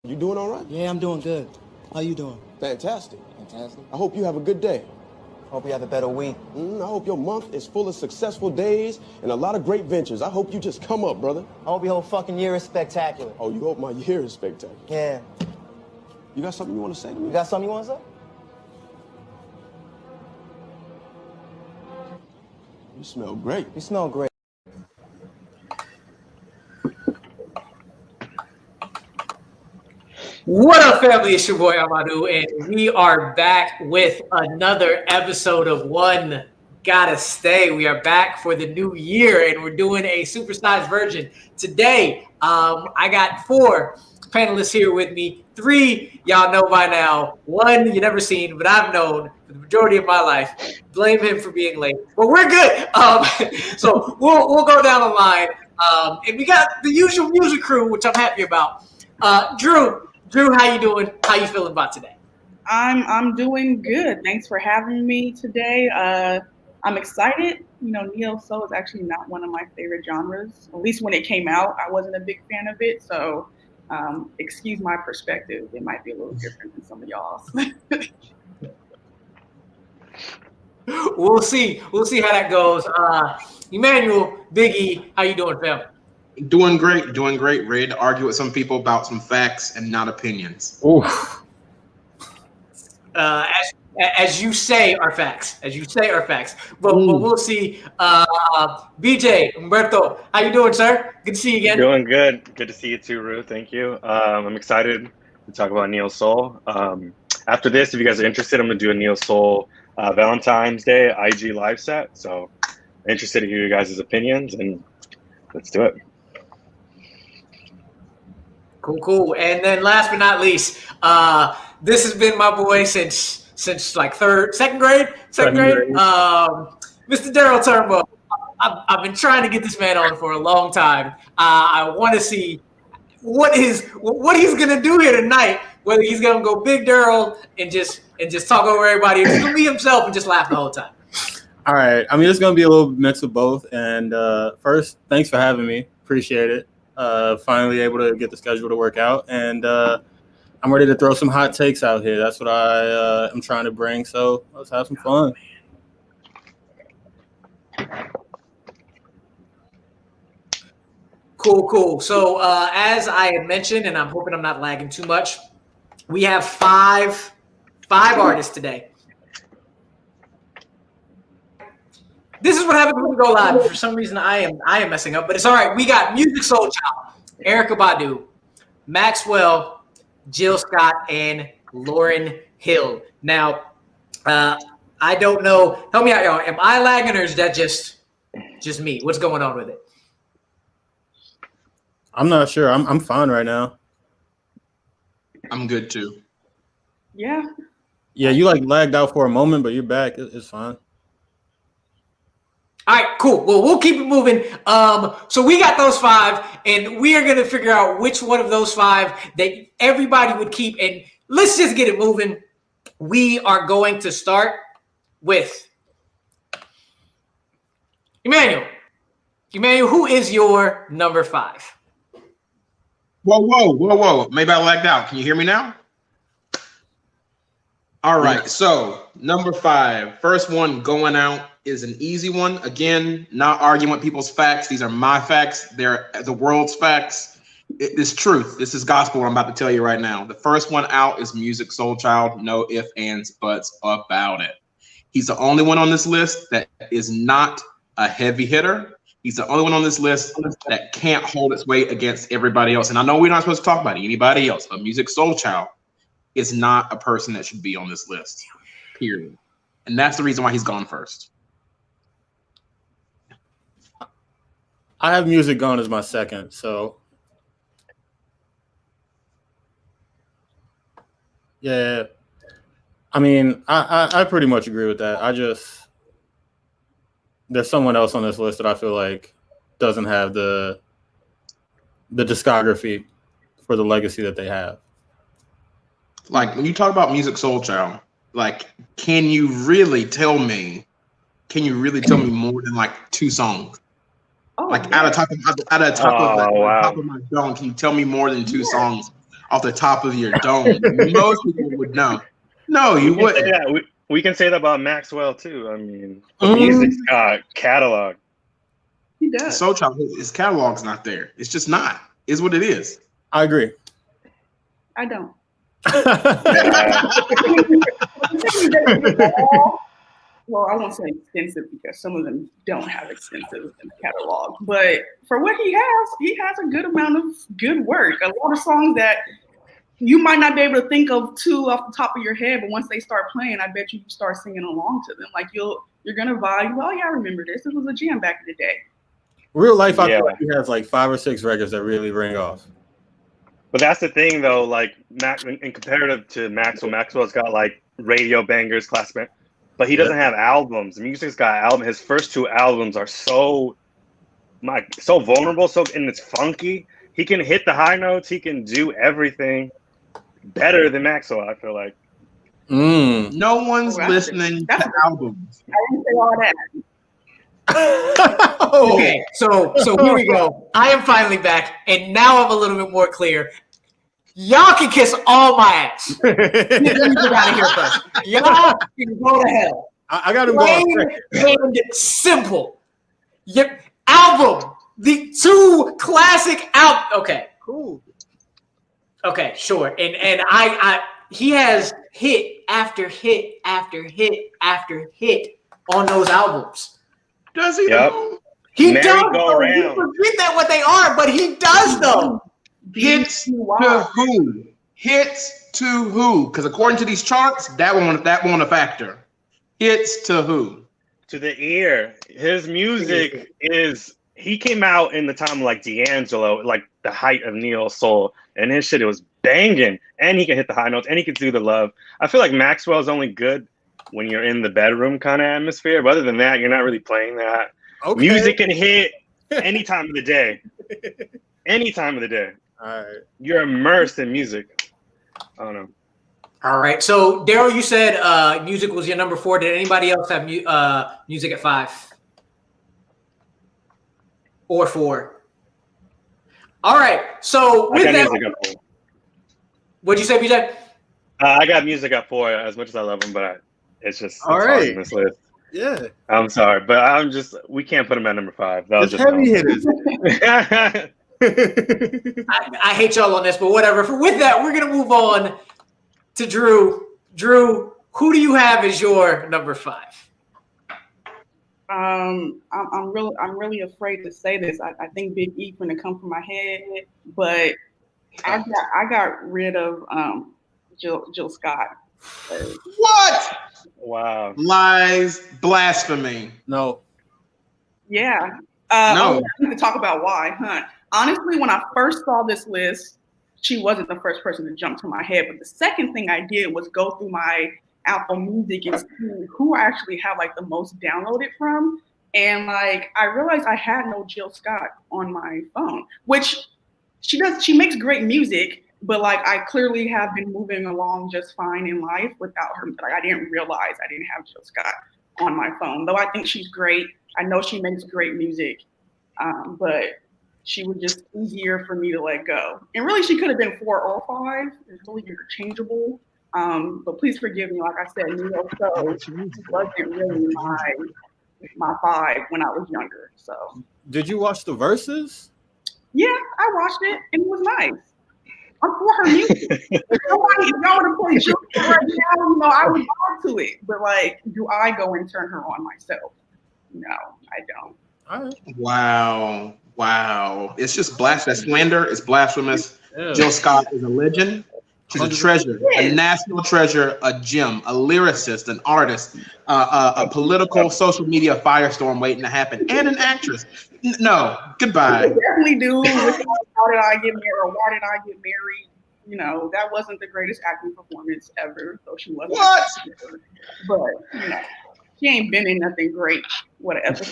You doing all right? Yeah, I'm doing good. How you doing? Fantastic. Fantastic. I hope you have a good day. Hope you have a better week. I hope your month is full of successful days and a lot of great ventures. I hope you just come up, brother. I hope your whole fucking year is spectacular. Oh, you hope my year is spectacular? Yeah. You got something you want to say to me? You got something you want to say? You smell great. You smell great. What up, family? It's your boy Badu, and we are back with another episode of One Gotta Stay. We are back for the new year, and we're doing a supersized version. Today, I got 4 panelists here with me. 3, y'all know by now. 1, you never seen, but I've known for the majority of my life. Blame him for being late. But we're good. So we'll go down the line. And we got the usual music crew, which I'm happy about. Drew, how you doing? How you feeling about today? I'm doing good. Thanks for having me today. I'm excited. You know, neo soul is actually not one of my favorite genres. At least when it came out, I wasn't a big fan of it. So, excuse my perspective. It might be a little different than some of y'all's. We'll see. We'll see how that goes. Emmanuel, Biggie, how you doing, fam? Doing great. Ready to argue with some people about some facts and not opinions. As you say, are facts. But we'll see. BJ, Umberto, how you doing, sir? Good to see you again. Doing good. Good to see you too, Ru. Thank you. I'm excited to talk about neo soul. After this, if you guys are interested, I'm gonna do a neo soul Valentine's Day IG live set. So, interested to hear your guys' opinions, and let's do it. Cool. And then last but not least, this has been my boy since like second grade. Mr. Daryl Turnbull. I've been trying to get this man on for a long time. I want to see what he's gonna do here tonight. Whether he's gonna go big Daryl and just talk over everybody, or he's gonna be himself and just laugh the whole time. All right. I mean, it's gonna be a little mix of both. And first, thanks for having me. Appreciate it. Finally able to get the schedule to work out, and I'm ready to throw some hot takes out here. That's what I am trying to bring. So let's have some fun. Cool. So as I had mentioned, and I'm hoping I'm not lagging too much, we have five artists today. This is what happens when we go live. For some reason, I am messing up, but it's all right. We got Musiq Soulchild, Erykah Badu, Maxwell, Jill Scott, and Lauryn Hill. Now, I don't know. Help me out, y'all. Am I lagging, or is that just me? What's going on with it? I'm not sure. I'm fine right now. I'm good too. Yeah. Yeah, you like lagged out for a moment, but you're back. It's fine. All right, cool. Well, we'll keep it moving. So we got those 5, and we are going to figure out which one of those 5 that everybody would keep. And let's just get it moving. We are going to start with Emmanuel. Emmanuel, who is your number 5? Whoa. Maybe I lagged out. Can you hear me now? All right. So number 5, first one going out is an easy one. Again, not arguing with people's facts. These are my facts. They're the world's facts. It is truth. This is gospel. What I'm about to tell you right now. The first one out is Musiq Soulchild. No ifs, ands, buts about it. He's the only one on this list that is not a heavy hitter. He's the only one on this list that can't hold its weight against everybody else. And I know we're not supposed to talk about anybody else, but Musiq Soulchild is not a person that should be on this list, period. And that's the reason why he's gone first. I have Musiq going as my second, so yeah. I mean, I pretty much agree with that. There's someone else on this list that I feel like doesn't have the discography for the legacy that they have. Like when you talk about Musiq Soulchild, like can you really tell me more than like 2 songs? Like out of top of my dome, can you tell me more than 2 songs? off the top of your dome. Most people would know. No, you wouldn't. Yeah, we can say that about Maxwell too. I mean, music's got catalog. He does. Soulchild, his catalog's not there. It's just not. It's what it is. I agree. I don't. Well, I won't say extensive because some of them don't have extensive catalog. But for what he has a good amount of good work. A lot of songs that you might not be able to think of two off the top of your head, but once they start playing, I bet you start singing along to them. Like you're gonna vibe. Oh yeah, I remember this. This was a jam back in the day. Real life, I feel like he has like 5 or 6 records that really ring off. But that's the thing, though. Like in comparative to Maxwell's got like radio bangers, classic bang, but he doesn't have albums. Music's got albums. His first 2 albums are so vulnerable, and it's funky. He can hit the high notes. He can do everything better than Maxwell, I feel like. No one's listening to albums. I didn't say all that. Okay, so here we go. I am finally back, and now I'm a little bit more clear. Y'all can kiss all my ass. Let me get out of here first. Y'all can go to hell. I got him going. And simple. Your album, the 2 classic albums. Okay, Cool. Okay, sure. And I he has hit after hit after hit after hit on those albums. Does he? Yep. He Merry does. Go Round. You forget that what they are, but he does though. Hits to who? Hits to who? Because according to these charts, that won't a factor. Hits to who? To the ear. His music is. He came out in the time of like D'Angelo, like the height of neo soul, and his shit, it was banging. And he can hit the high notes, and he can do the love. I feel like Maxwell's only good when you're in the bedroom kind of atmosphere. But other than that, you're not really playing that. Okay. Music can hit any time of the day. Any time of the day. All right. You're immersed in music. I don't know. All right. So Daryl, you said music was your number 4. Did anybody else have music at 5? Or 4? All right. So with that, what'd you say, BJ? I got music at 4 as much as I love him, but it's just all right on this list. Yeah. I'm sorry, but we can't put him at number 5. That was just heavy hitters. I hate y'all on this, but whatever. With that, we're gonna move on to Drew. Drew, who do you have as your number 5? I'm really afraid to say this. I think Big E gonna come from my head, but I got rid of Jill Scott. What? Wow. Lies, blasphemy. No. Yeah. No. I need to talk about why, huh? Honestly, when I first saw this list, she wasn't the first person to jump to my head. But the second thing I did was go through my Apple Music and see who I actually have like the most downloaded from. And like I realized I had no Jill Scott on my phone, which she makes great music, but like I clearly have been moving along just fine in life without her. Like I didn't realize I didn't have Jill Scott on my phone, though I think she's great. I know she makes great music, but she was just easier for me to let go. And really, she could have been 4 or 5. It's really interchangeable. But please forgive me. Like I said, neo soul wasn't really my 5 when I was younger. So. Did you watch the verses? Yeah, I watched it, and it was nice. I'm for her music. If y'all would have played Jill right now, I would go to it. But like, do I go and turn her on myself? No, I don't. All right. Wow. It's just blasphemous. Slander. It's blasphemous. Yeah. Jill Scott is a legend. She's a treasure, a national treasure, a gem, a lyricist, an artist, a political social media firestorm waiting to happen, and an actress. No, goodbye. I definitely do. How did I get married? Or why did I get married? That wasn't the greatest acting performance ever. So she wasn't. What? But she ain't been in nothing great. Whatever.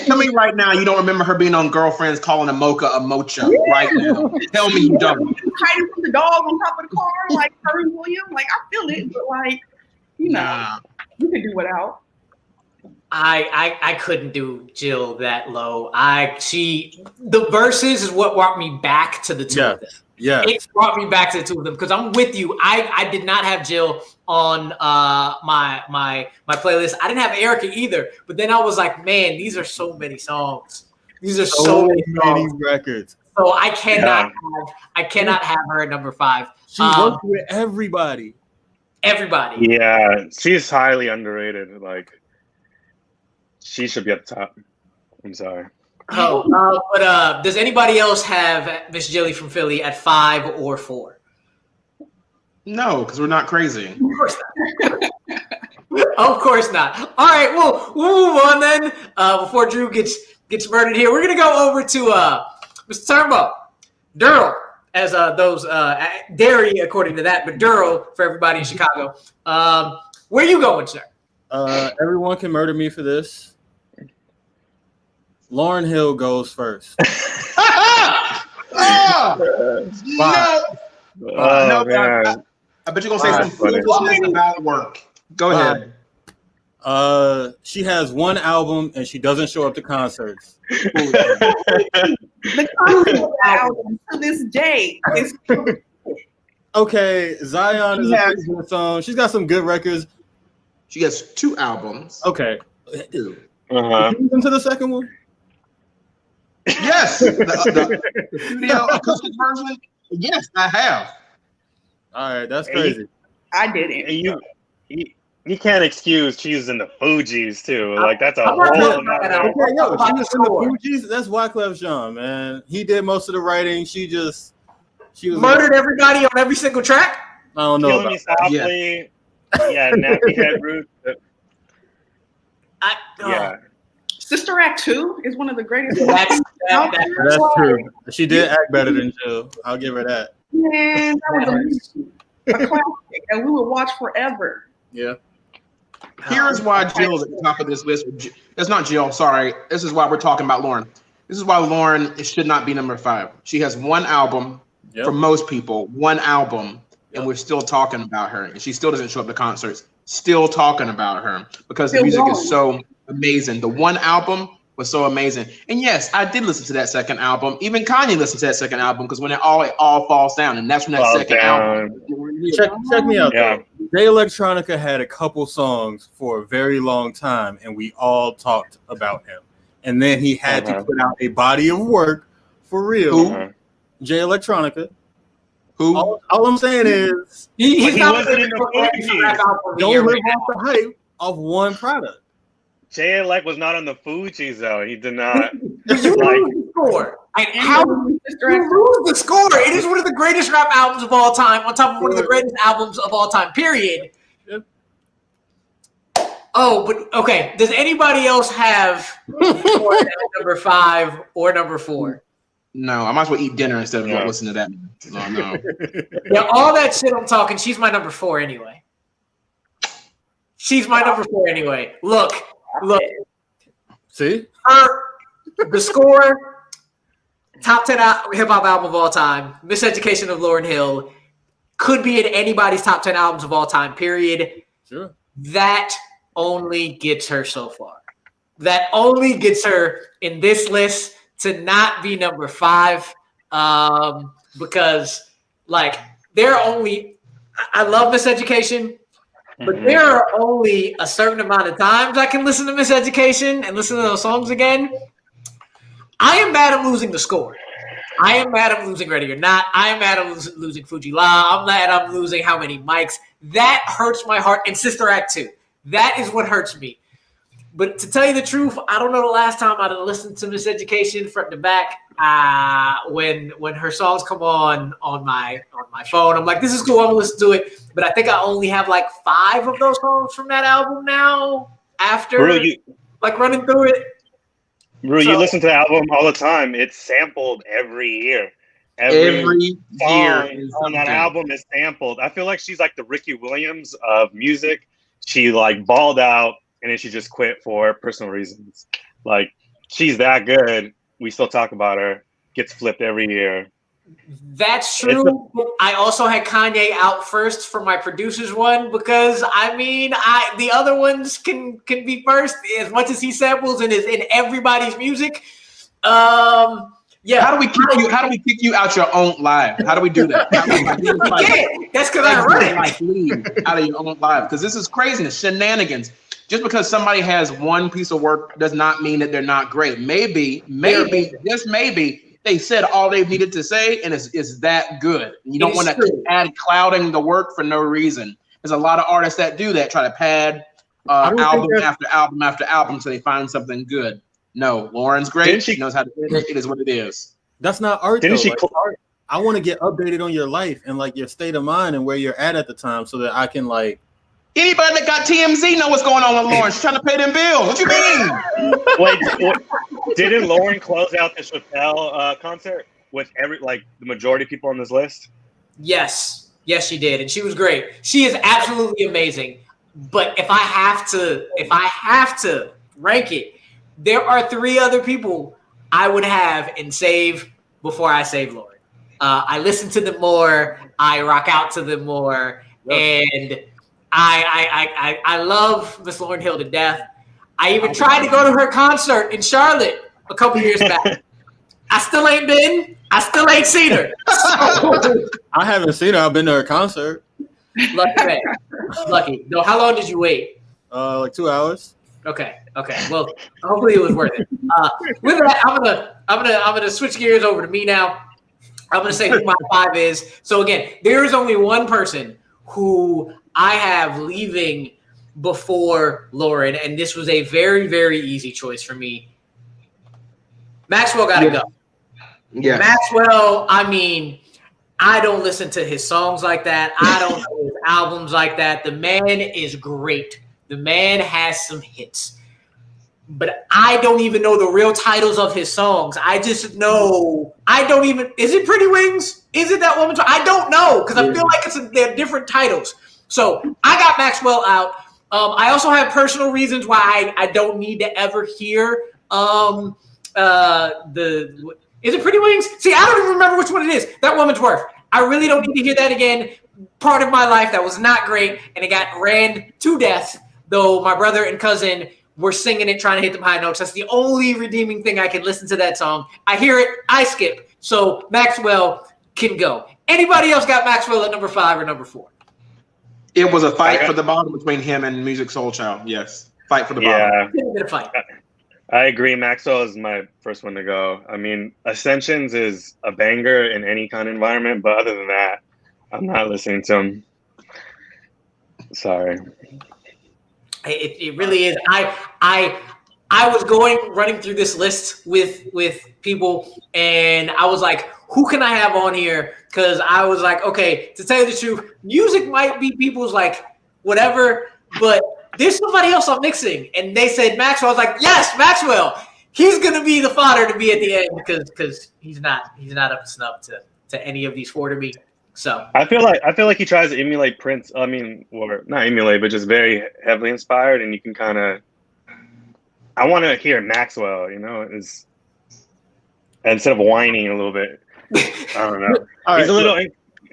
Tell me right now you don't remember her being on Girlfriends calling a mocha a mocha right now. Tell me you don't. Hiding from the dog on top of the car like Terry Williams. Like I feel it, but like, you can do without. I couldn't do Jill that low. The verses is what brought me back to the two of them. Yeah, it brought me back to the two of them because I'm with you. I did not have Jill on my playlist. I didn't have Erykah either. But then I was like, man, these are so many songs. These are so many records. So I cannot have her at number 5. She worked with everybody. Everybody. Yeah, she's highly underrated. Like, she should be at the top. I'm sorry. But does anybody else have Miss Jilly from Philly at 5 or 4? No, because we're not crazy. Of course not. Of course not. All right, well, we'll move on then. Before Drew gets murdered here, we're gonna go over to Mr. Turnbow, Durrell, as those dairy according to that, but Durrell for everybody in Chicago. Where are you going, sir? Everyone can murder me for this. Lauryn Hill goes first. No, man. I bet you're gonna say some foolishness about work. Go ahead. She has one album and she doesn't show up to concerts. The concept album to this day is okay. Zion is a pretty good song. She's got some good records. She has 2 albums. Okay. Two. Listen to the second one. Yes, the studio acoustic version. Yes, I have. All right, that's crazy. I didn't. And you can't excuse she's in the Fugees too. Like that's a whole. Okay, yo, she was in the Fugees. That's Wyclef Jean, man. He did most of the writing. She was murdered everybody on every single track. I don't know. Killing Me Softly. Yeah, Nappy Head Roots. Yeah. Sister Act 2 is one of the greatest. That's true. She did act better than Jill. I'll give her that. Man, that was a classic, and we would watch forever. Yeah. Here's why Jill's at the top of this list. That's not Jill. Sorry. This is why we're talking about Lauryn. This is why Lauryn should not be number 5. She has one album for most people, one album, and we're still talking about her. And she still doesn't show up to concerts. Still talking about her because the music is so amazing. The one album was so amazing. And yes, I did listen to that second album. Even Kanye listened to that second album because when it all falls down, and that's when that second album. Check me out. Yeah. Jay Electronica had a couple songs for a very long time, and we all talked about him. And then he had to put out a body of work for real. Who? Jay Electronica. Who? All I'm saying is he wasn't in the Fugees. Don't live off the hype of one product. Jay Elect was not on the Fugees though. He did not. You lose the score. How you lose the score? It is one of the greatest rap albums of all time, on top of one of the greatest albums of all time. Period. Yep. Oh, but okay. Does anybody else have number 5 or number 4? No, I might as well eat dinner instead of listen to that. No. Yeah, all that shit I'm talking. She's my number 4 anyway. She's my number 4 anyway. Look. See? The score, top 10 hip hop album of all time, Miseducation of Lauryn Hill, could be in anybody's top 10 albums of all time, period. Sure. That only gets her so far. That only gets her in this list to not be number 5. Because, like, I love Miseducation. But there are only a certain amount of times I can listen to Miseducation and listen to those songs again. I am mad I'm losing the score. I am mad I'm losing Ready or Not. I am mad I'm losing Fuji La. I'm mad I'm losing How Many Mics. That hurts my heart. And Sister Act 2. That is what hurts me. But to tell you the truth, I don't know the last time I listened to Miseducation front to back. When her songs come on my phone, I'm like, this is cool. I'm gonna listen to it. But I think I only have like 5 of those songs from that album now. After running through it. You listen to the album all the time. It's sampled every year. Every year on that album is sampled. I feel like she's like the Ricky Williams of music. She like balled out and then she just quit for personal reasons. Like she's that good. We still talk about her. Gets flipped every year. That's true. I also had Kanye out first for my producers one because I mean, the other ones can be first as much as he samples and is in everybody's music. Yeah. How do we kick you out your own live? How do we do that? You can't. That's because I run it. Like leave out of your own live because this is craziness, shenanigans. Just because somebody has one piece of work does not mean that they're not great. Maybe, just maybe, they said all they needed to say, and it's that good. You don't want to add clouding the work for no reason. There's a lot of artists that do that, try to pad album after album after album so they find something good. No, Lauryn's great. She knows how to do it. It is what it is. That's not art. Didn't she? Art, I want to get updated on your life and like your state of mind and where you're at the time, so that I can like. Anybody that got TMZ know what's going on with Lauryn. She's trying to pay them bills. What you mean? Wait, didn't Lauryn close out the Chappelle concert with the majority of people on this list? Yes, she did, and she was great. She is absolutely amazing. But if I have to rank it, there are 3 other people I would have and save before I save Lauryn. I listen to them more. I rock out to them more, and I love Miss Lauryn Hill to death. I even tried to go to her concert in Charlotte a couple years back. I still ain't been. I still ain't seen her. I haven't seen her. I've been to her concert. Lucky man. Lucky. No, how long did you wait? Like 2 hours. Okay. Well, hopefully it was worth it. With that, I'm gonna switch gears over to me now. I'm gonna say who my 5 is. So again, there is only one person who I have leaving before Lauryn, and this was a very, very easy choice for me. Maxwell gotta go. Yeah. Maxwell, I mean, I don't listen to his songs like that. I don't know his albums like that. The man is great. The man has some hits. But I don't even know the real titles of his songs. I just know, is it Pretty Wings? Is it that woman's? I don't know, because I feel like they're different titles. So I got Maxwell out. I also have personal reasons why I don't need to ever hear is it Pretty Wings? See, I don't even remember which one it is. That Woman's Worth. I really don't need to hear that again. Part of my life that was not great, and it got ran to death, though my brother and cousin were singing it, trying to hit them high notes. That's the only redeeming thing I can listen to that song. I hear it, I skip. So Maxwell can go. Anybody else got Maxwell at number 5 or number 4? It was a fight for the bottom between him and Musiq Soulchild. Yes, fight for the bottom. Yeah, a bit of fight. I agree. Maxwell is my first one to go. I mean, Ascensions is a banger in any kind of environment, but other than that, I'm not listening to him. Sorry. It really is. I was running through this list with people, and I was like, who can I have on here? Because I was like, okay, to tell you the truth, music might be people's like whatever, but there's somebody else I'm mixing. And they said Maxwell. I was like, yes, Maxwell. He's gonna be the fodder to be at the end because he's not up to snuff to any of these 4 to me. So I feel like he tries to emulate Prince. I mean, or not emulate, but just very heavily inspired. And you can kind of, I want to hear Maxwell, is instead of whining a little bit. I don't know. All He's right, a little.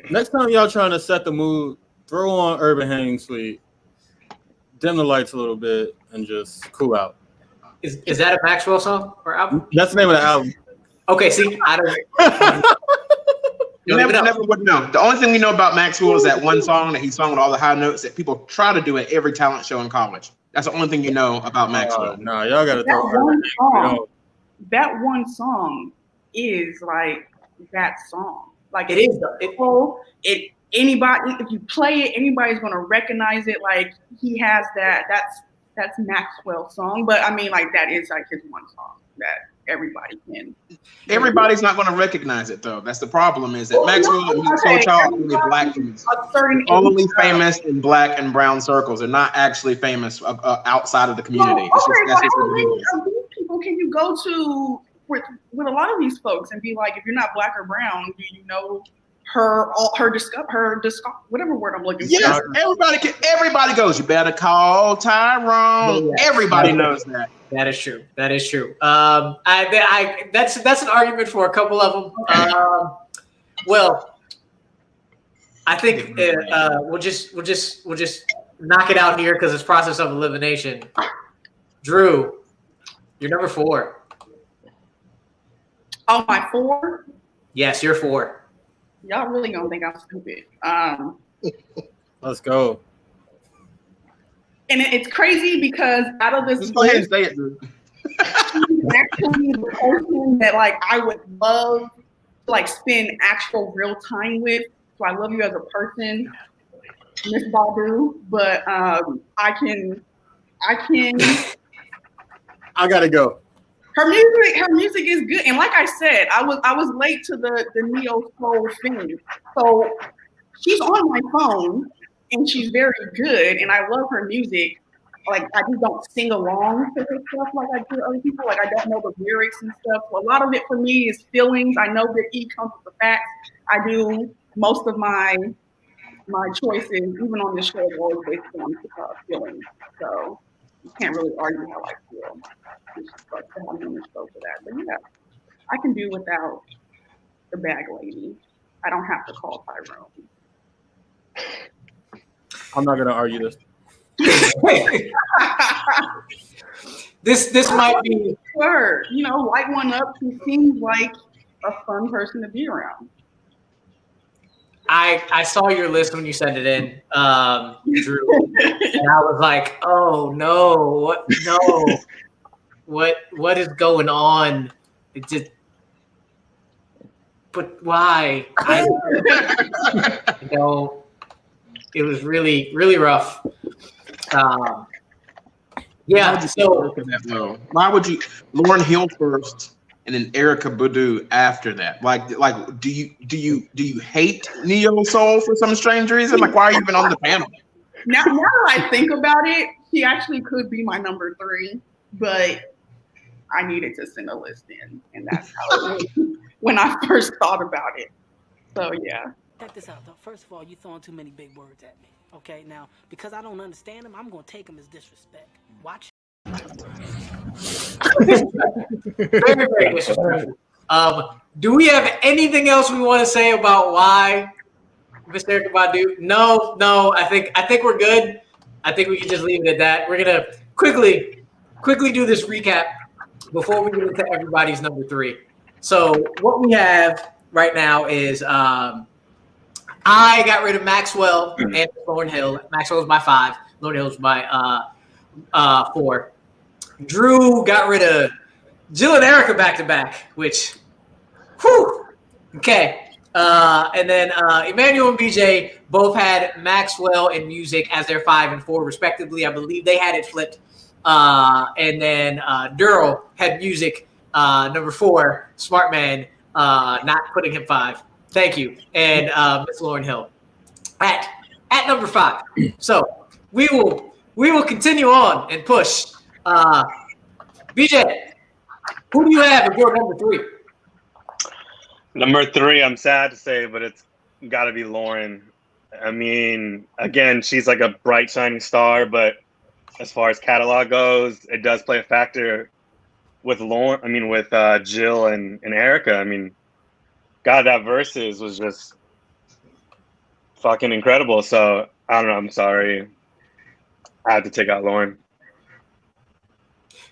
Next time y'all trying to set the mood, throw on Urban Hanging Suite, dim the lights a little bit, and just cool out. Is that a Maxwell song or album? That's the name of the album. Okay, see, I don't. You never would know. The only thing we know about Maxwell is that one song that he sung with all the high notes that people try to do at every talent show in college. That's the only thing you know about Maxwell. No, y'all got to throw that one song is like that song. Like it is. Anybody, if you play it, anybody's gonna recognize it. Like he has that. That's Maxwell's song. But I mean, like that is like his one song that everybody can. Everybody's not going to recognize it though. That's the problem. Is that Maxwell and Musiq Soulchild are only black fans. Only famous in black and brown circles. They're not actually famous outside of the community. These people can you go to with a lot of these folks and be like, if you're not black or brown, do you know her whatever word I'm looking for? Yes, everybody goes. You better call Tyrone. Yes. Everybody knows that. That is true. That is true. That's an argument for a couple of them. Well, I think we'll just knock it out here because it's process of elimination. Drew, you're number 4. Oh, my 4? Yes, you're 4. Y'all really gonna think I'm stupid. Let's go. And it's crazy because out of this Just go ahead and say it, Drew. she's actually the person that like I would love to like spend actual real time with. So I love you as a person, Miss Badu. But I gotta go. Her music is good, and like I said, I was late to the neo soul thing. So she's on my phone, and she's very good, and I love her music. Like I just don't sing along to her stuff like I do other people. Like I don't know the lyrics and stuff. So a lot of it for me is feelings. I know that E comes with the facts. I do most of my choices, even on this show, are always based on feelings. So you can't really argue how I feel. It's just like I'm on the show for that. But yeah, I can do without the bag lady. I don't have to call Tyrone. I'm not gonna argue this. This might be her. You know, light one up. She seems like a fun person to be around. I saw your list when you sent it in, Drew, and I was like, oh no, what is going on? It just, but why? You know, it was really, really rough. Yeah. So why would you Lauryn Hill first and then Erykah Badu after that? Like, do you hate neo soul for some strange reason? Like, why are you even on the panel? Now that I think about it, she actually could be my number 3, but I needed to send a list in, and that's how it was when I first thought about it. So yeah. Check this out, though. First of all, you throwing too many big words at me. Okay, now because I don't understand them, I'm gonna take them as disrespect. Watch. Very, very disrespectful. Do we have anything else we want to say about why Miss Erykah Badu? No. I think we're good. I think we can just leave it at that. We're gonna quickly do this recap before we get into everybody's number 3. So what we have right now is I got rid of Maxwell and Lauryn Hill. Maxwell was my 5. Lauryn Hill was my 4. Drew got rid of Jill and Erykah back to back, which, whew, okay. And then Emmanuel and BJ both had Maxwell and Musiq as their 5 and 4 respectively. I believe they had it flipped. And then Durrell had Musiq number 4. Smart man, not putting him 5. Thank you. And Miss Lauryn Hill at number 5. So we will continue on and push. BJ, who do you have as your number 3? Number 3, I'm sad to say, but it's got to be Lauryn. I mean, again, she's like a bright, shining star, but as far as catalog goes, it does play a factor with Lauryn. I mean, with Jill and Erykah. I mean, God, that verses was just fucking incredible. So I don't know. I'm sorry. I had to take out Lauryn.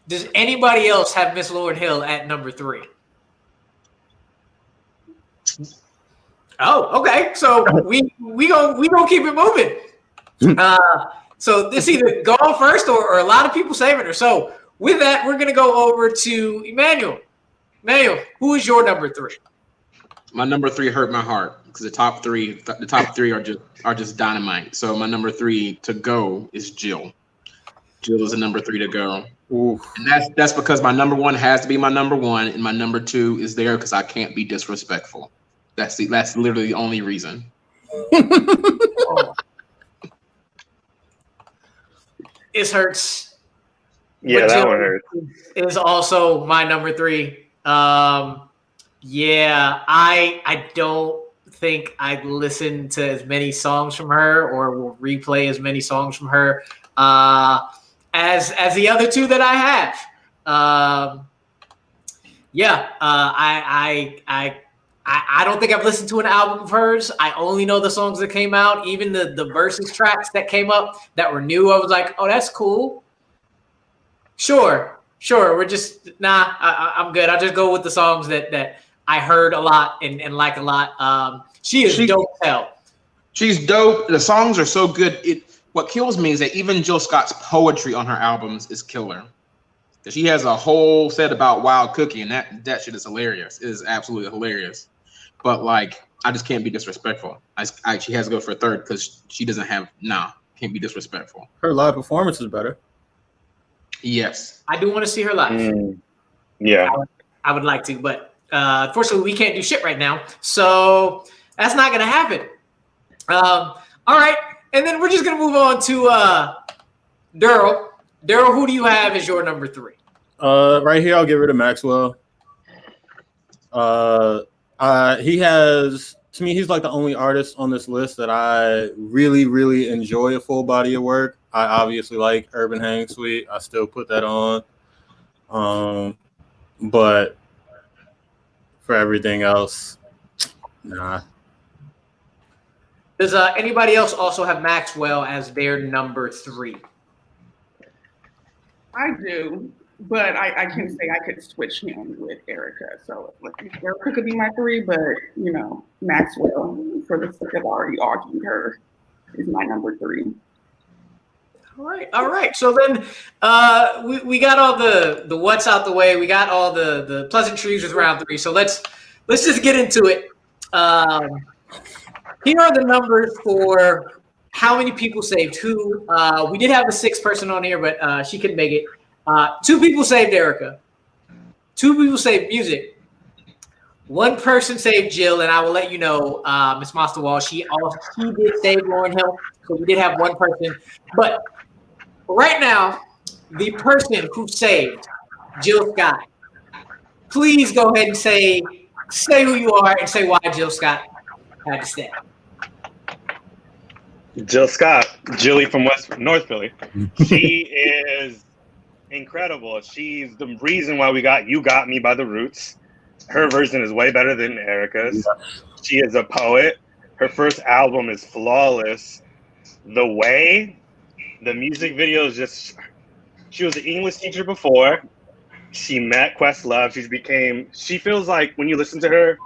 Does anybody else have Miss Lauryn Hill at number 3? Oh, okay. So we gonna keep it moving. So this either go on first or a lot of people saving her. So with that, we're gonna go over to Emmanuel. Emmanuel, who is your number 3? My number 3 hurt my heart because the top three are just dynamite. So my number 3 to go is Jill. Jill is the number 3 to go. Ooh. And that's because my number 1 has to be my number 1, and my number 2 is there because I can't be disrespectful. That's literally the only reason. It hurts. Yeah, But that Jill one hurts. is also my number 3. Yeah, I don't think I'd listen to as many songs from her or will replay as many songs from her as the other 2 that I have. I I don't think I've listened to an album of hers. I only know the songs that came out. Even the versus tracks that came up that were new, I was like, oh, that's cool. Sure. We're just I'm good. I'll just go with the songs that I heard a lot and like a lot. She is dope as hell. She's dope. The songs are so good. What kills me is that even Jill Scott's poetry on her albums is killer. She has a whole set about wild cookie, and that shit is hilarious. It is absolutely hilarious. But like, I just can't be disrespectful. She has to go for a third because she doesn't have can't be disrespectful. Her live performance is better. Yes, I do want to see her live. Yeah, I would like to, but unfortunately, we can't do shit right now, so that's not gonna happen. All right, and then we're just gonna move on to Daryl. Daryl, who do you have as your number 3? Right here, I'll get rid of Maxwell. He has, to me, he's like the only artist on this list that I really, really enjoy a full body of work. I obviously like Urban Hang Suite. I still put that on. But for everything else, nah. Does anybody else also have Maxwell as their number 3? I do, but I can say I could switch him with Erykah. So Erykah could be my 3, but Maxwell, for the sake of already arguing her, is my number 3. All right. So then we got all the what's out the way. We got all the pleasantries with round 3. So let's just get into it. Here are the numbers for how many people saved who. We did have a 6th person on here, but she couldn't make it. 2 people saved Erykah. 2 people saved Musiq. 1 person saved Jill, and I will let you know, Miss Monster Wall, she did save Lauryn Hill, so we did have 1 person. But right now, the person who saved Jill Scott, please go ahead and say who you are and say why Jill Scott had to stay. Jill Scott, Jilly from North Philly. She is incredible. She's the reason why we got You Got Me by The Roots. Her version is way better than Erykah's. She is a poet. Her first album is flawless. The Way, the music video is just, she was an English teacher before. She met Questlove. She feels like when you listen to her,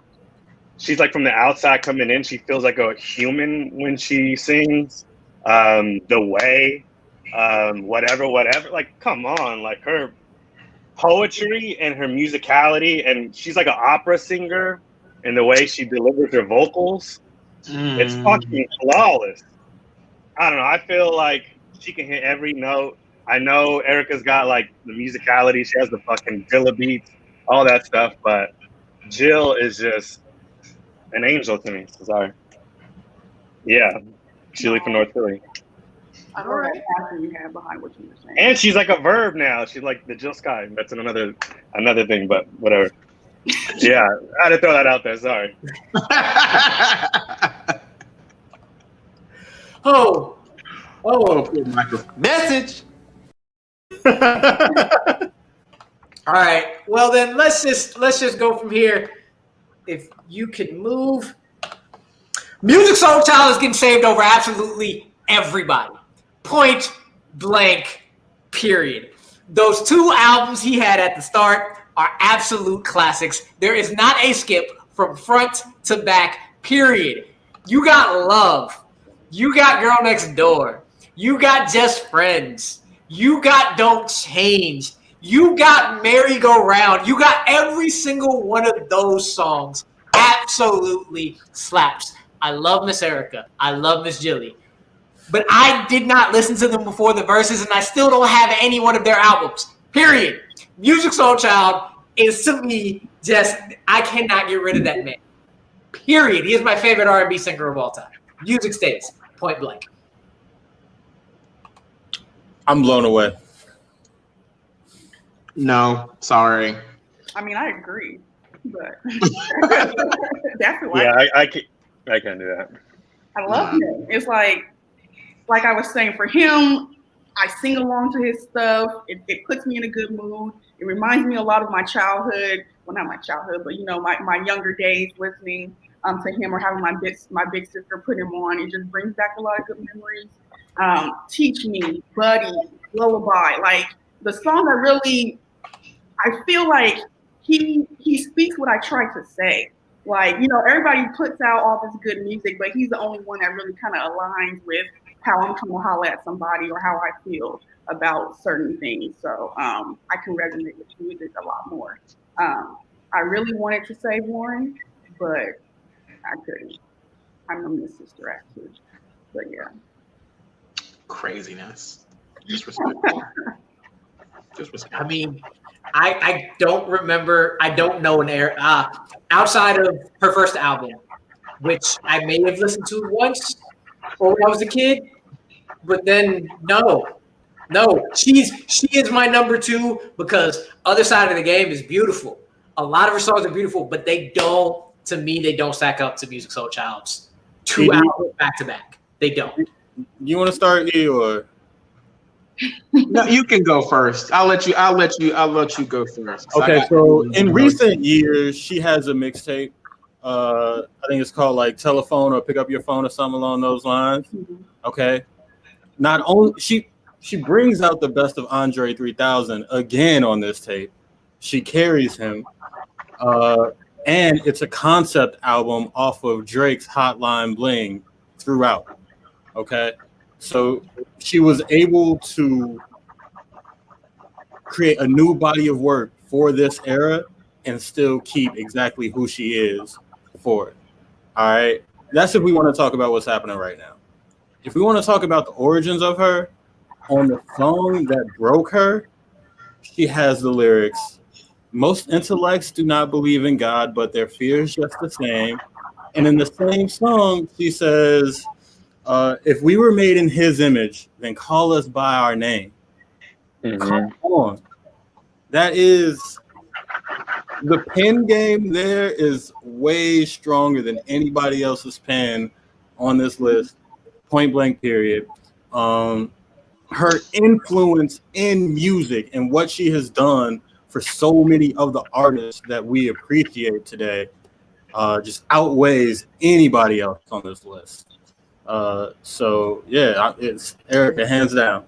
she's like from the outside coming in. She feels like a human when she sings. The Way, whatever. Like, come on, like her poetry and her musicality, and she's like an opera singer, and the way she delivers her vocals, it's fucking flawless. I don't know. I feel like she can hit every note. I know Erykah's got like the musicality. She has the fucking Dilla beats, all that stuff, but Jill is just an angel to me. So sorry. Yeah, Chili from North Philly. I don't know what passion you have behind what you were saying. And she's like a verb now. She's like the Jill Sky. That's another thing, but whatever. Yeah, I had to throw that out there. Sorry. Oh, Message. all right. Well, then let's just go from here. If you could move, Musiq Soulchild is getting saved over absolutely everybody. Point blank. Period. Those 2 albums he had at the start are absolute classics. There is not a skip from front to back. Period. You got Love. You got Girl Next Door. You got Just Friends. You got Don't Change. You got Merry Go Round. You got every single one of those songs. Absolutely slaps. I love Miss Erykah. I love Miss Jilly. But I did not listen to them before the verses, and I still don't have any one of their albums. Period. Musiq Soulchild is to me just, I cannot get rid of that man. Period. He is my favorite R&B singer of all time. Music stays. Point blank. I'm blown away. No, sorry. I mean, I agree, but that's who Yeah, I can't do that. I love him. It's like I was saying, for him, I sing along to his stuff. It puts me in a good mood. It reminds me a lot of my childhood. Well, not my childhood, but my younger days listening to him or having my big sister put him on. It just brings back a lot of good memories. Teach Me, Buddy, Lullaby, like the song that really, I feel like he speaks what I try to say. Like, everybody puts out all this good music, but he's the only one that really kind of aligns with how I'm trying to holler at somebody or how I feel about certain things. So I can resonate with music a lot more. I really wanted to say Warren, but I couldn't. I'm gonna miss Sister Act too. But yeah. Craziness. Disrespectful. I mean, I don't remember. I don't know an era outside of her first album, which I may have listened to once or when I was a kid. But then no, she is my number 2 because Other Side of the Game is beautiful. A lot of her songs are beautiful, but they don't stack up to Musiq Soulchild's 2 albums back to back. They don't. You want to start, E, or? No, you can go first. I'll let you go first. Okay, so in recent years, she has a mixtape. I think it's called like Telephone or Pick Up Your Phone or something along those lines. Okay. Not only she brings out the best of Andre 3000 again on this tape. She carries him. And it's a concept album off of Drake's Hotline Bling throughout. Okay. So she was able to create a new body of work for this era and still keep exactly who she is for it. All right. That's if we want to talk about what's happening right now. If we want to talk about the origins of her, on the song that broke her, she has the lyrics. Most intellects do not believe in God, but their fear is just the same. And in the same song, she says, if we were made in his image, then call us by our name. Come on. That is, the pen game there is way stronger than anybody else's pen on this list. Point blank, period. Her influence in music and what she has done for so many of the artists that we appreciate today just outweighs anybody else on this list. So yeah, it's Erykah, hands down.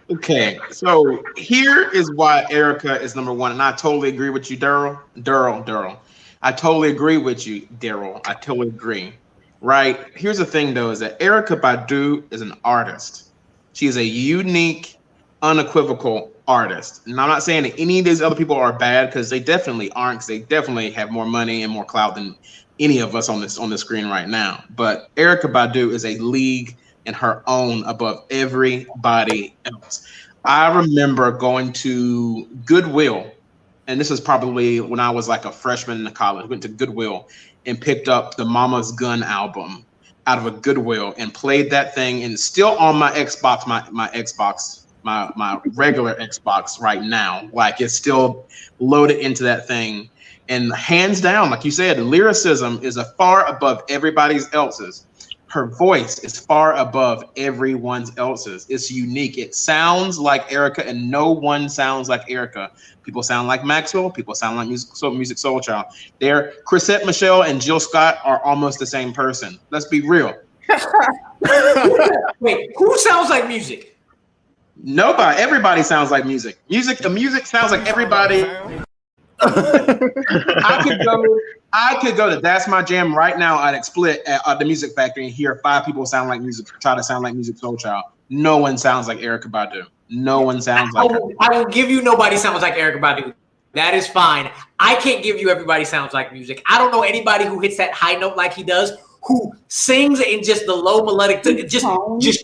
Okay, so here is why Erykah is number 1, and I totally agree with you, Daryl. I totally agree with you, Daryl. I totally agree. Right? Here's the thing, though, is that Erykah Badu is an artist. She is a unique, unequivocal artist. And I'm not saying that any of these other people are bad, because they definitely aren't, because they definitely have more money and more clout than any of us on the screen right now. But Erykah Badu is a league in her own above everybody else. I remember going to Goodwill, and this was probably when I was like a freshman in college. Went to Goodwill and picked up the Mama's Gun album out of a Goodwill and played that thing, and still on my Xbox, my regular Xbox right now. Like, it's still loaded into that thing. And hands down, like you said, the lyricism is far above everybody else's. Her voice is far above everyone else's. It's unique. It sounds like Erykah, and no one sounds like Erykah. People sound like Maxwell. People sound like Musiq Soulchild. Chrisette Michele and Jill Scott are almost the same person. Let's be real. Wait, who sounds like music? Nobody. Everybody sounds like music. The music sounds like everybody. I could go to That's My Jam right now at Split at the Music Factory and hear 5 people sound like try to sound like Musiq Soulchild. No one sounds like Erykah Badu. No one sounds like her. I will give you nobody sounds like Erykah Badu. That is fine. I can't give you everybody sounds like music. I don't know anybody who hits that high note like he does, who sings in just the low melodic, just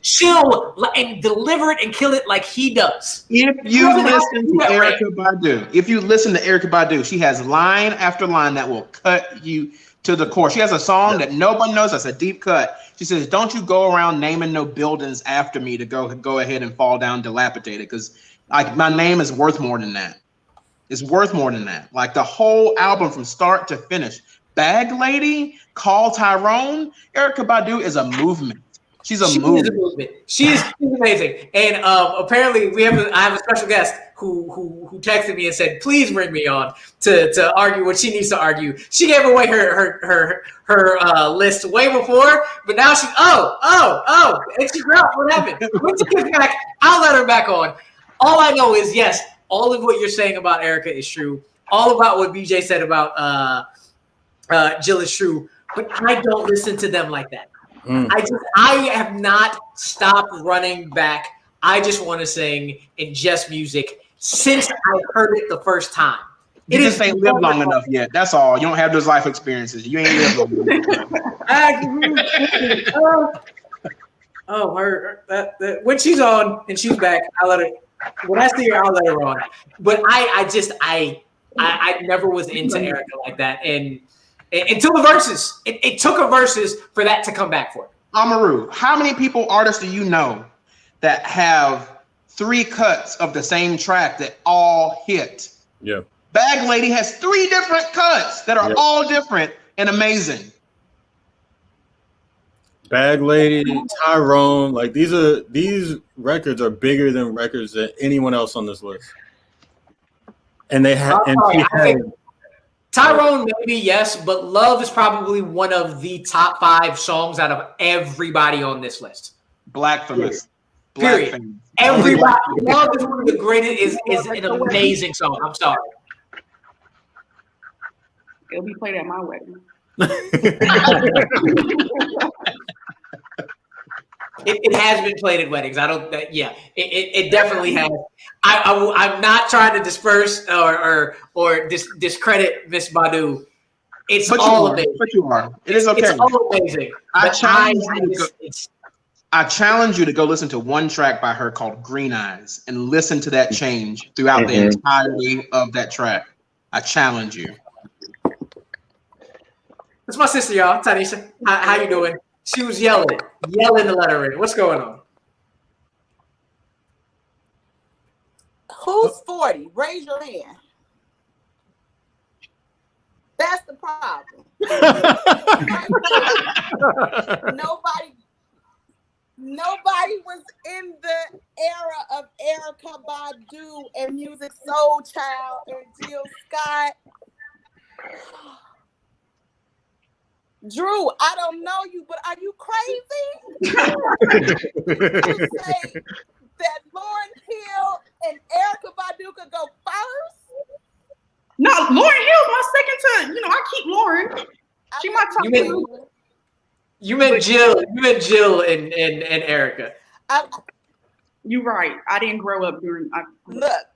chill and deliver it and kill it like he does. If you listen to Erykah Badu, she has line after line that will cut you to the core. She has a song that nobody knows. That's a deep cut. She says, "Don't you go around naming no buildings after me to go ahead and fall down dilapidated, because my name is worth more than that. It's worth more than that." Like, the whole album from start to finish. Bag Lady, Call Tyrone, Erykah Badu is a movement. She's a She movie. is a movement. She's amazing. And apparently I have a special guest who texted me and said, please bring me on to argue what she needs to argue. She gave away her list way before, but now she's and she dropped. What happened? When she gets back, I'll let her back on. All I know is, yes, all of what you're saying about Erykah is true. All about what BJ said about Jill is true, but I don't listen to them like that. I have not stopped running back. I just want to sing in just music since I heard it the first time. You just ain't lived long enough yet. That's all. You don't have those life experiences. You ain't lived long enough. When she's on and she's back, I'll let her. When I see her, I'll let her on. But I never was into Erykah like that, and until the verses, it took a verses for that to come back for her. Amaru, how many artists do you know that have 3 cuts of the same track that all hit? Yeah. Bag Lady has 3 different cuts that are all different and amazing. Bag Lady, Tyrone, like these records are bigger than records that anyone else on this list. And they have. Tyrone, maybe yes, but Love is probably one of the top 5 songs out of everybody on this list. Blackfamous. Period. Everybody. Love is one of the greatest. Is an amazing song. I'm sorry. It'll be played at my wedding. It has been played at weddings. It definitely has. I'm not trying to disperse or discredit Miss Badu. It's all amazing. But you are. It is okay. It's all amazing. I challenge you to go listen to one track by her called Green Eyes and listen to that change throughout the entirety of that track. I challenge you. That's my sister, y'all. Tanisha, how you doing? She was yelling the letter in. What's going on? Who's 40? Raise your hand. That's the problem. Nobody was in the era of Erykah Badu and Musiq Soulchild and Jill Scott. Drew, I don't know you, but are you crazy? You say that Lauryn Hill and Erykah Badu could go first? No, Lauryn Hill's my second to, I keep Lauryn. She my top two. You meant Jill and Erykah. You're right. I didn't grow up during. Look,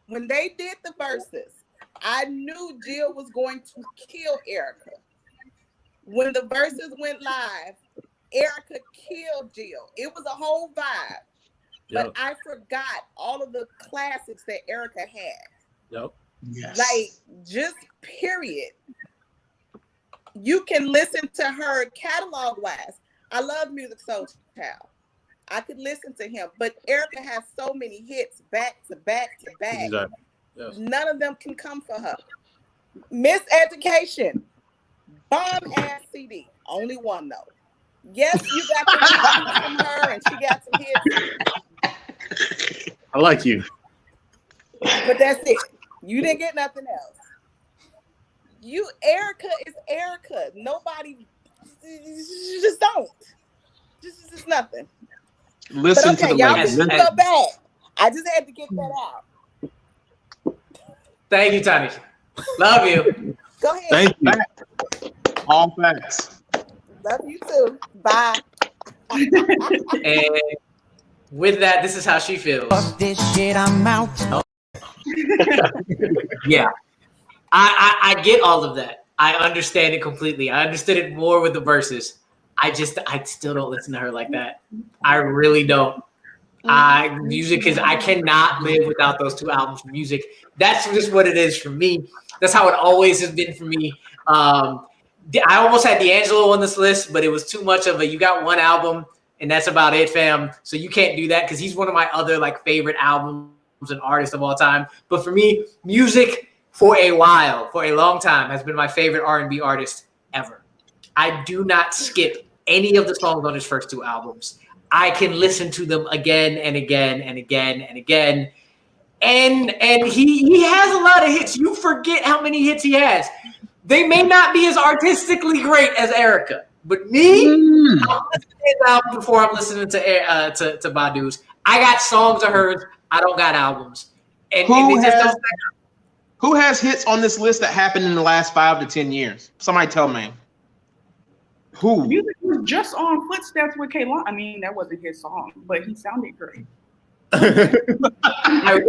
when they did the verses, I knew Jill was going to kill Erykah. When the verses went live, Erykah killed Jill. It was a whole vibe. Yep. But I forgot all of the classics that Erykah had. Yep. Yes. Like, just period. You can listen to her catalog-wise. I love Musiq Soulchild. I could listen to him, but Erykah has so many hits back to back to back. Exactly. Yes. None of them can come for her. Miseducation, bomb ass CD. Only one though. Yes, you got the hits from her, and she got some hits. I like you, but that's it. You didn't get nothing else. Erykah is Erykah. Nobody, just don't. Just nothing. Listen to the y'all ladies. can go back. I just had to get that out. Thank you, Tanisha. Love you. Go ahead. Thank you. All facts. Love you too. Bye. And with that, this is how she feels. Fuck this shit, I'm out. Yeah. I get all of that. I understand it completely. I understood it more with the verses. I still don't listen to her like that. I really don't. Music is, I cannot live without those 2 albums of music. That's just what it is for me. That's how it always has been for me. I almost had D'Angelo on this list, but it was too much of you got 1 album and that's about it, fam. So you can't do that because he's one of my other favorite albums and artists of all time. But for me, music for a long time has been my favorite R&B artist ever. I do not skip any of the songs on his first 2 albums. I can listen to them again and again and again and again. And he has a lot of hits. You forget how many hits he has. They may not be as artistically great as Erykah, but me, I'm listening to his album before I'm listening to Badu's. I got songs of hers. I don't got albums. And who has hits on this list that happened in the last 5 to 10 years? Somebody tell me. Who? Music was just on Footsteps with Kaylon. I mean, that wasn't his song, but he sounded great. I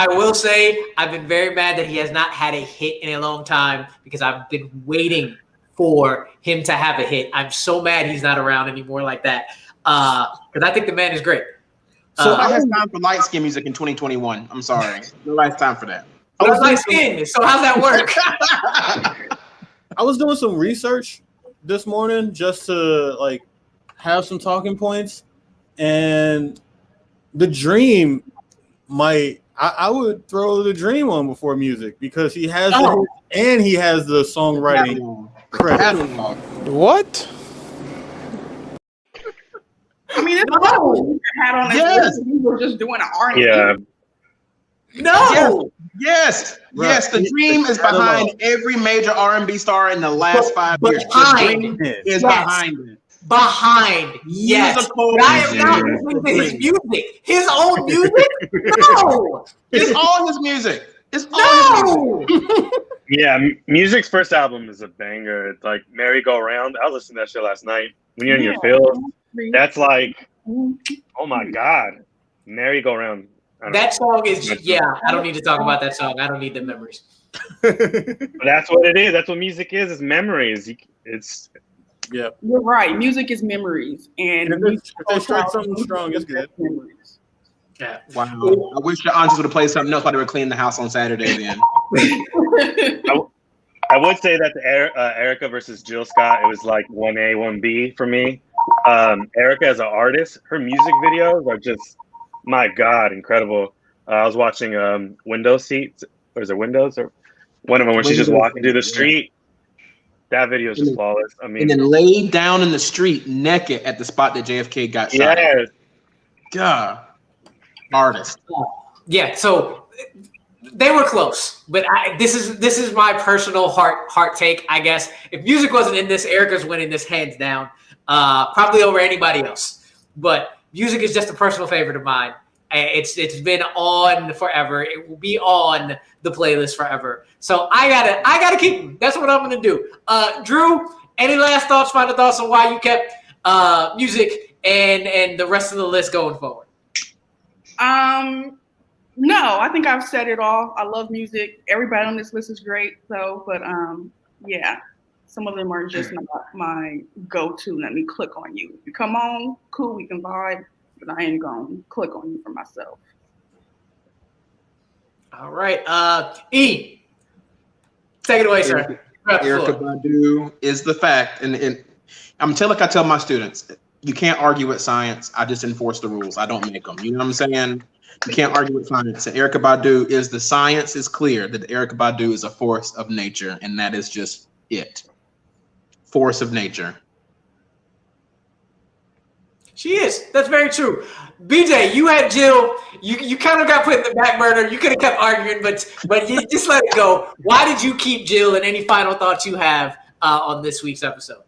will say I've been very mad that he has not had a hit in a long time because I've been waiting for him to have a hit. I'm so mad he's not around anymore like that because I think the man is great. So I have time for light skin music in 2021. I'm sorry, nobody's time for that. I was light skinned, so how's that work? I was doing some research this morning just to like have some talking points, and The Dream might. I would throw The Dream on before Music because he has the and he has the songwriting credit. What? I mean, it's no. Had on list. We were just doing an R&B. Yeah. No. Yes. The Dream is behind every major R&B star in the last 5 years. The Dream is behind it. Behind, yes. But I am not listening to his music. His own music? No. It's all his music. It's all his music. Yeah, Music's first album is a banger. It's like Merry Go Round. I was listening to that shit last night. When you're in your field, that's like, oh my God. Merry Go Round. That song is, I don't need to talk about that song. I don't need the memories. But that's what it is. That's what music is. It's memories. Yeah, you're right. Music is memories, and if they strike something strong, it's good. Memories. Yeah. Wow. I wish the aunties would have played something else while they were cleaning the house on Saturday. Then I would say that the Erykah versus Jill Scott, it was like 1A, 1B for me. Erykah as an artist, her music videos are just, my God, incredible. I was watching Window Seats, or is it Windows, or one of them where she's just walking through the street. That video is just flawless. I mean, and then laid down in the street naked at the spot that JFK got shot. Yes. God. Artist. Yeah, so they were close, but this is my personal heart take, I guess. If Music wasn't in this, Erykah's winning this hands down, probably over anybody else. But Music is just a personal favorite of mine. It's been on forever. It will be on the playlist forever. So I gotta keep them. That's what I'm gonna do. Drew, any last thoughts, final thoughts on why you kept Music and the rest of the list going forward? No, I think I've said it all. I love Music. Everybody on this list is great, though. But yeah, some of them are just not my go-to. Let me click on you. If you come on, cool, we can vibe. But I ain't gonna click on you for myself. All right, E, take it away, sir. Erykah Badu is the fact, and I tell my students, you can't argue with science. I just enforce the rules. I don't make them. You know what I'm saying? You can't argue with science. And Erykah Badu is the science is clear that Erykah Badu is a force of nature, and that is just it. Force of nature. She is. That's very true. BJ, you had Jill. You kind of got put in the back burner. You could have kept arguing, but you just let it go. Why did you keep Jill? And any final thoughts you have on this week's episode?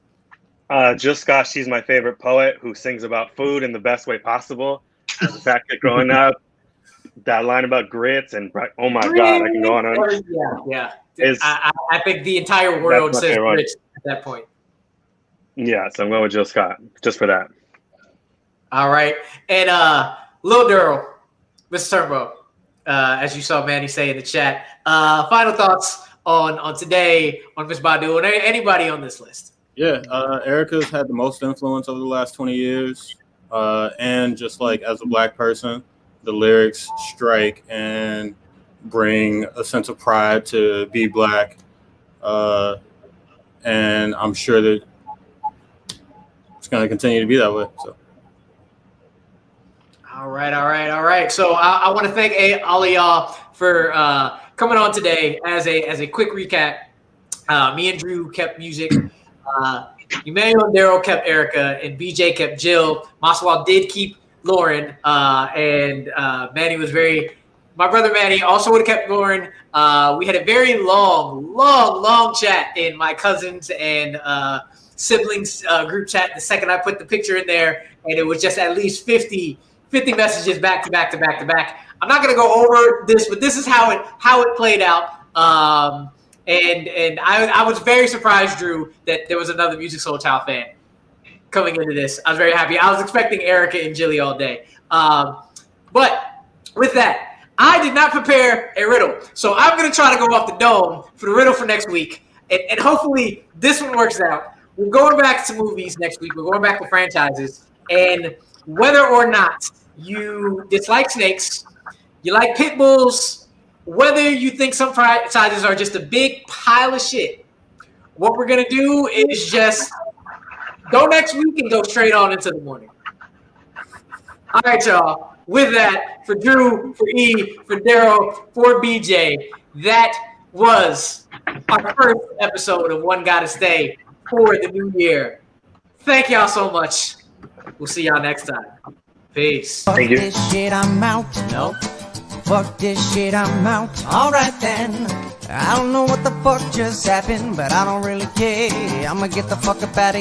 Jill Scott, she's my favorite poet who sings about food in the best way possible. The fact that growing up, that line about grits and oh my God, I can go on. Yeah. I think the entire world says grits at that point. Yeah, so I'm going with Jill Scott just for that. All right. And Lil Durrell, Mr. Turbo, as you saw Manny say in the chat, final thoughts on today, on Miss Badu, and anybody on this list. Yeah, Erykah's had the most influence over the last 20 years. And just like as a Black person, the lyrics strike and bring a sense of pride to be Black. And I'm sure that it's going to continue to be that way. So. All right. So I want to thank all of y'all for coming on today. As a quick recap, me and Drew kept Music. Emmanuel and Daryl kept Erykah, and BJ kept Jill. Maxwell did keep Lauryn, and Manny was very. My brother Manny also would have kept Lauryn. We had a very long chat in my cousins and siblings group chat. The second I put the picture in there, and it was just at least 50 messages back to back. I'm not going to go over this, but this is how it played out. And I was very surprised, Drew, that there was another Musiq Soulchild fan coming into this. I was very happy. I was expecting Erykah and Jilly all day. But with that, I did not prepare a riddle. So I'm going to try to go off the dome for the riddle for next week. And hopefully this one works out. We're going back to movies next week. We're going back to franchises. And whether or not you dislike snakes, you like pit bulls, whether you think some franchises are just a big pile of shit, what we're going to do is just go next week and go straight on into the morning. All right, y'all. With that, for Drew, for E, for Daryl, for BJ, that was our first episode of One Gotta Stay for the new year. Thank y'all so much. We'll see y'all next time. Peace. Thank you. Fuck this shit, I'm out. Nope. Fuck this shit, I'm out. Alright then. I don't know what the fuck just happened, but I don't really care. I'ma get the fuck up out of here.